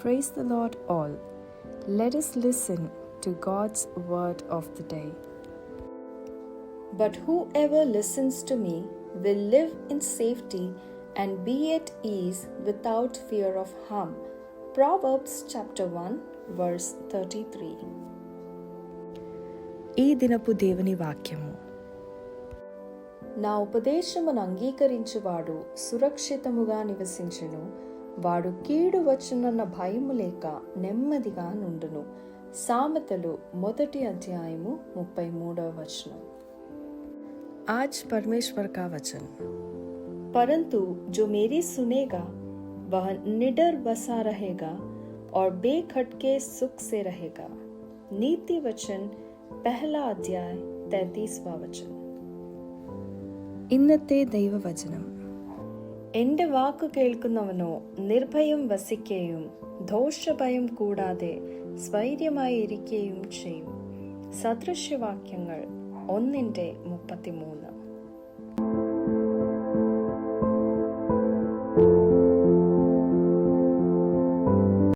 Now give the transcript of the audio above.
Praise the Lord all. Let us listen to God's word of the day. But whoever listens to me will live in safety and be at ease without fear of harm. Proverbs chapter 1 verse 33. ఈ దినపు దేవుని వాక్యము. నా ఉపదేశమును అంగీకరించువాడు సురక్షితముగా నివసించును. వాడు కీడు వచ్చునన్న భయము లేక నెమ్మదిగా నుండును. సామెతలు 1 అధ్యాయము 33వ వచనం. आज परमेश्वर का वचन। परंतु जो मेरी सुनेगा वह निडर बसा रहेगा और बेखटके सुख से रहेगा। नीति वचन 1 अध्याय 33वां वचन। ഇന്നത്തെ ദൈവവചനം. എന്റെ വാക്കു കേൾക്കുന്നവനോ നിർഭയം വസിക്കുകയും ദോഷഭയം കൂടാതെ സ്വൈര്യമായി ഇരിക്കുകയും ചെയ്യും. സദൃശ്യവാക്യങ്ങൾ 1:33.